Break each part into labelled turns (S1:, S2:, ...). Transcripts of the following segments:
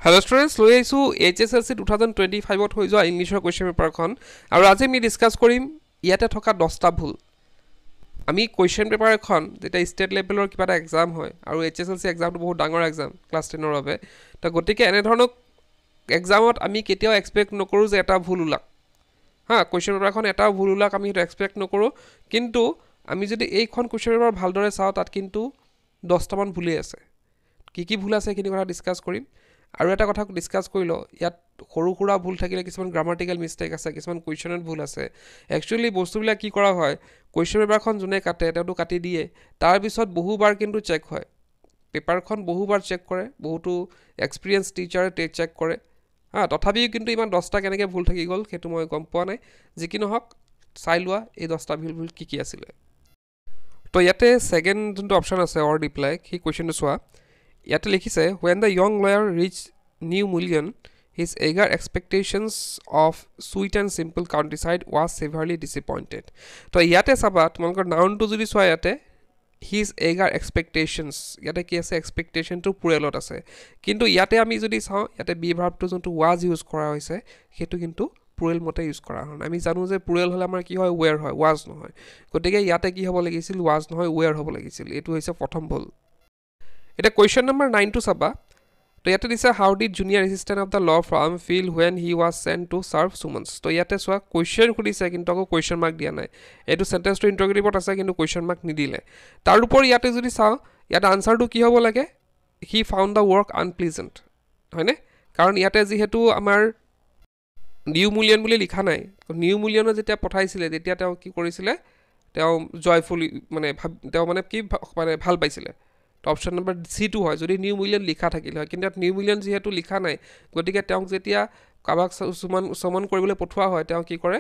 S1: Hello students, লৈ আইছো HSLC 2025 হৈ যোৱা ইংলিছৰ কোৱেশ্চন পেপাৰখন আৰু আজি আমি ডিসকাস কৰিম ইয়াতে থকা 10টা ভুল। আমি কোৱেশ্চন পেপাৰ এখন যেটা ষ্টেট লেভেলৰ কিবা এটা এক্সাম হয় আৰু HSLC এক্সামটো বহুত ডাঙৰ এক্সাম ক্লাছ 10 ৰ বাবে তো গতিকে এনে ধৰণৰ এক্সামত আমি কেতিয়াও এক্সপেক্ট নকৰো যে এটা ভুল উলাক হা কোৱেশ্চন পেপাৰখন এটা ভুল উলাক আমি এটা এক্সপেক্ট নকৰো কিন্তু আমি যদি এইখন কোৱেশ্চন পেপাৰ ভালদৰে চাও তাত কিন্তু 10টা মান ভুলই আছে কি ভুল আছে কিনি কথা ডিসকাস কৰিম আৰু এটা কথা ডিসকাস কৰিলো ইয়াত সৰু খুৰা ভুল থাকিলে কিছুমান গ্ৰামাটিক্যাল মিস্টেক আছে কিছুমান কোৱেশ্চনত ভুল আছে একচুয়ালি বস্তুবিলাক কি কৰা হয় কোৱেশ্চন পেপাৰখন জুনে কাটে তেটো কাটি দিয়ে তাৰ পিছত বহুবাৰ কিন্তু চেক হয় পেপাৰখন বহুবাৰ চেক কৰে বহুতো এক্সপেৰিয়েন্স টিচাৰে চেক কৰে হা তথাপিও কিন্তু ইমান 10টা কেনেকৈ ভুল থাকি গল হেতু মই গম পোৱা নাই যি কি নহক চাই লোৱা এই 10টা ভুল কি আছিল তো ইয়াতে সেকেন্ড যোনটো অপচন আছে অৰ ৰিপ্লাই কি কোৱেশ্চনটো চোৱা ইয়াতে লিখিছে when the young lawyer reached New Mullion his eager expectations of sweet and simple countryside was severely disappointed তো ইয়াতে চাবা তোমালোকৰ নাউনটো যদি চোৱা ইয়াতে his eager expectations ইয়াতে কি আছে expectation to প্ৰুয়েলত আছে কিন্তু ইয়াতে আমি যদি চাওঁ ইয়াতে বি ভাৰ্বটো যোনটো was ইউজ কৰা হৈছে হেতু কিন্তু প্ৰুয়েল মতে ইউজ কৰা হয় আমি জানো যে প্ৰুয়েল হলে আমাৰ কি হয় were হয় was নহয় গতিকে ইয়াতে কি হ'ব লাগিছিল was নহয় were হ'ব লাগিছিল এটো হৈছে প্ৰথম ভুল এটা question number 9 to saba to yate dise how did junior assistant of the law firm feel when he was sent to serve summons to yate swa question khudise kintu ako question mark dia nai etu sentence to interrogative ot ase kintu question mark nidile tar upor yate jodi sao yate answer to ki hobo lage he found the work unpleasant hoine karon yate ji hetu amar New Mullion boli likha nai New Mullion jetia pothaisile jetia teo ki korisile teo joyfully mane teo mane ki mane bhal paisile option number C2 হয় যদি new million লিখা থাকিল হয় কিন্তু new million যেহেতু লিখা নাই গতিকে তেওঁ যেতিয়া কাবাক সমন কৰিবলৈ পঠোৱা হয় তেওঁ কি কৰে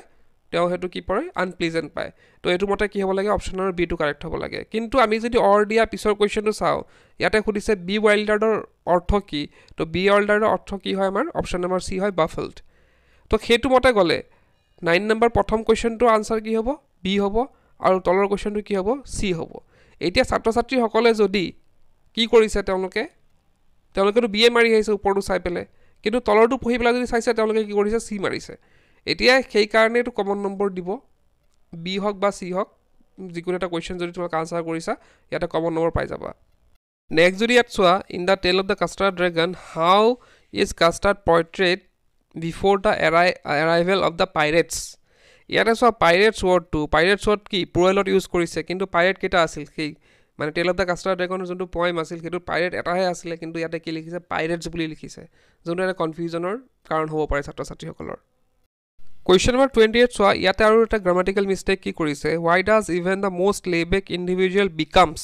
S1: তেওঁ হেতু কি পৰে আনপ্লিজেন্ট পায় তো এটো মতে কি হ'ব লাগে option number B too correct হ'ব লাগে কিন্তু আমি যদি অৰ দিয়া পিছৰ কোৱেশ্চনটো চাও ইয়াতে খুদিছে বি ওয়াইল্ডাৰৰ অৰ্থ কি তো বি ওয়াইল্ডাৰৰ অৰ্থ কি হয় আমাৰ অপশন নম্বৰ সি হয় বাফলড তো হেতু মতে গলে 9 নম্বৰ প্ৰথম কোৱেশ্চনটো আনসাৰ কি হ'ব বি হ'ব আৰু তলৰ কোৱেশ্চনটো কি হ'ব সি হ'ব এতিয়া ছাত্ৰ ছাত্ৰী সকলে যদি কি কৰিছে তেওঁলোকেটো বিএ মাৰি আহিছে ওপৰটো চাই পেলে কিন্তু তলৰটো পঢ়ি পেলা যদি চাইছে তেওঁলোকে কি কৰিছে সি মাৰিছে এতিয়া সেই কাৰণে এটো কমন নম্বৰ দিব বি হক বা সি হক যিকোনো এটা কোৱেশ্চন যদি তোমাক আনসাৰ কৰিছা ইয়াতে কমন নম্বৰ পাই যাবা নেক্সট যদি ইয়াত চোৱা in the tale of the Custard dragon how is Custard portrayed before the arrival of the pirates ইয়াতে চোৱা পাইৰেটস ৱৰ্ড কি প্ৰুয়েলত ইউজ কৰিছে কিন্তু পাইৰেট কেটা আছিল সেই মানে টেল অফ দা কাষ্টাৰ্ড ড্ৰাগনৰ যোনটো পয়েম আছিল হেতু পাইৰেট এটাহে আছিল কিন্তু ইয়াতে কি লিখিছে পাইৰেটস বুলি লিখিছে যোনটো এটা কনফিউজনৰ কাৰণ হ'ব পাৰে ছাত্ৰ ছাত্ৰীসকলৰ কোৱেশ্চন নম্বৰ 28 চোৱা ইয়াতে আৰু এটা গ্ৰামাটিক্যাল মিস্টেক কি কৰিছে why does even the most layback individual becomes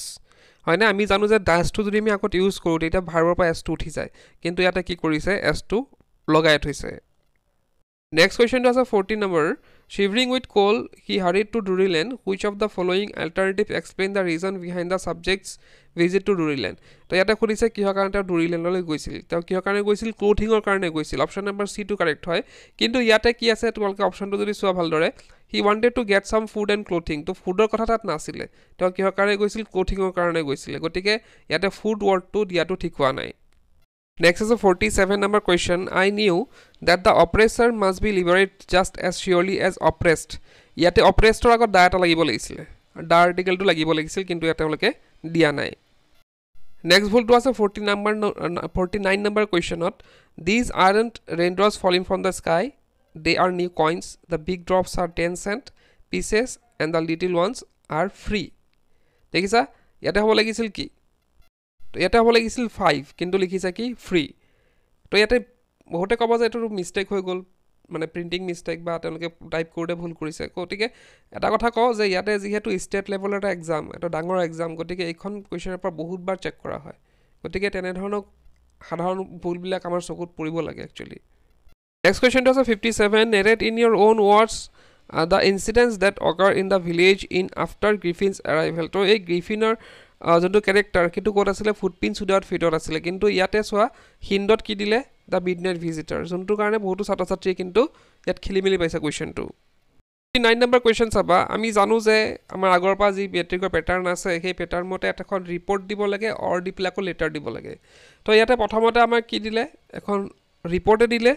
S1: হয়নে আমি জানো যে ডাস টু যদি আমি আকত ইউজ কৰো তেতিয়া ভাৰ্বৰ পৰা s2 উঠি যায় কিন্তু ইয়াতে কি কৰিছে s2 লগাই থৈছে Next question is a 14 number. Shivering with cold, he hurried to Druryland. Which of the following alternatives explain the reason behind the subject's visit to Druryland? তো ইয়াতে খুদিছে কিহৰ কাৰণে তেওঁ ডুৰিলেণ্ডলৈ গৈছিল তেওঁ কিহৰ কাৰণে গৈছিল ক্লোথিংৰ কাৰণে গৈছিল অপচন নম্বৰ C2 কাৰেক্ট হয় কিন্তু ইয়াতে কি আছে তোমালোকে অপচনটো যদি চোৱা ভালদৰে he wanted to get some food and clothing তো ফুডৰ কথা তাত নাছিলে তেওঁ কিহৰ কাৰণে গৈছিল ক্লোথিংৰ কাৰণে গৈছিল গতিকে ইয়াতে ফুড ৱৰ্ডটো দিয়াটো ঠিক হোৱা নাই Next is a 47 number question. I knew that the oppressor must be liberated just as surely as oppressed. Yate oppressor agot da eta lagibo lagisile. Da article to lagibo lagisil kintu yate holoke dia nai. Next ভুল to আছে 49 number question not. These aren't raindrops falling from the sky. They are new coins. The big drops are 10 cent pieces and the little ones are free. দেখিছা ইয়াতে হ'ব লাগিছিল কি তো এটা হ'ব লাগিছিল 5 কিন্তু লিখিছে কি ফ্ৰী তো ইয়াতে বহুতে কব যে এটো মিস্টেক হৈ গল মানে প্ৰিন্টিং মিস্টেক বা তেওঁলোকে টাইপ কৰোতে ভুল কৰিছে গতিকে এটা কথা কও যে ইয়াতে যেহেতু ষ্টেট লেভেলৰ এটা এক্সাম এটা ডাঙৰ এক্সাম গতিকে এইখন কোৱেশ্চনৰ পৰা বহুতবাৰ চেক কৰা হয় গতিকে তেনে ধৰণৰ সাধাৰণ ভুলবিলাক আমাৰ চকুত পৰিব লাগে actually next question is 57 narrate in your own words the incidents that occur in the village in after Griffin's arrival তো এই গ্ৰিফিনৰ যোনটো ক্যাৰেক্টাৰ কিটো কোড আছিল ফুটপ্ৰিন্টস উইদাউট ফিটত আছিল কিন্তু ইয়াতে সোৱা হিন্দত কি দিলে দা মিডনাইট ভিজিটৰ যোনটো কাৰণে বহুতো ছাত্ৰ ছাত্ৰী কিন্তু ইয়াত খেলি মেলি পাইছে কোৱেশ্চনটো 9 নম্বৰ কোৱেশ্চন চাবা আমি জানো যে আমাৰ আগৰ পৰা যি মেট্ৰিকৰ প্যাটাৰ্ন আছে সেই প্যাটাৰ্ন মতে এখন ৰিপৰ্ট দিব লাগে অৰ দি প্লাকো লেটাৰ দিব লাগে তো ইয়াতে প্ৰথমতে আমাৰ কি দিলে এখন ৰিপৰ্টে দিলে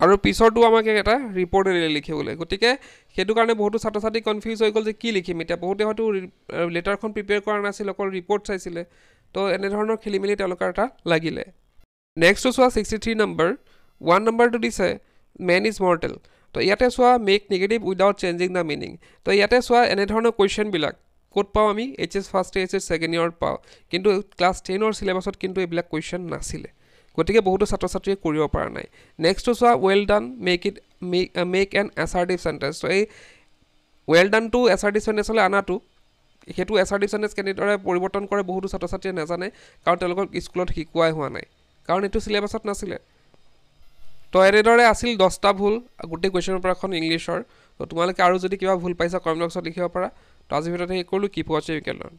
S1: আৰু পিছৰটো আমাক এটা ৰিপৰ্টে দিলে লিখিবলৈ গতিকে সেইটো কাৰণে বহুতো ছাত্ৰ ছাত্ৰী কনফিউজ হৈ গ'ল যে কি লিখিম এতিয়া বহুতে হয়তো লেটাৰখন প্ৰিপেয়াৰ কৰা নাছিল অকল ৰিপৰ্ট চাইছিলে তো এনেধৰণৰ খেলি মেলি তেওঁলোকৰ এটা লাগিলে নেক্সটটো চোৱা 63 নম্বৰ 1 নম্বৰটো দিছে মেন ইজ মৰ্টেল তো ইয়াতে চোৱা make negative without changing the meaning তো ইয়াতে চোৱা এনেধৰণৰ কুৱেশ্যনবিলাক ক'ত পাওঁ আমি HS first year HS second ইয়েৰত পাওঁ কিন্তু ক্লাছ 10ৰ চিলেবাছত কিন্তু এইবিলাক কুৱেশ্যন নাছিলে গতিকে বহুতো ছাত্ৰ ছাত্ৰীয়ে কৰিব পৰা নাই নেক্সটটো চোৱা well done make an assertive sentence তো এই ৱেল ডানটো এছাৰ্টিভ চেণ্টেঞ্চলৈ আনাটো সেইটো এছাৰ্টিভ চেণ্টেঞ্চ কেনেদৰে পৰিৱৰ্তন কৰে বহুতো ছাত্ৰ ছাত্ৰীয়ে নাজানে কাৰণ তেওঁলোকক স্কুলত শিকোৱাই হোৱা নাই কাৰণ এইটো চিলেবাছত নাছিলে তো এনেদৰে আছিল 10টা ভুল গোটেই কুৱেশ্যন পেপাৰখন ইংলিছৰ তো তোমালোকে আৰু যদি কিবা ভুল পাইছা কমেণ্ট বক্সত লিখিব পাৰা তো আজি ভিডিঅ'টো শেষ কৰিলোঁ কিপ ৱাচিং ইউ কেন লাৰ্ণ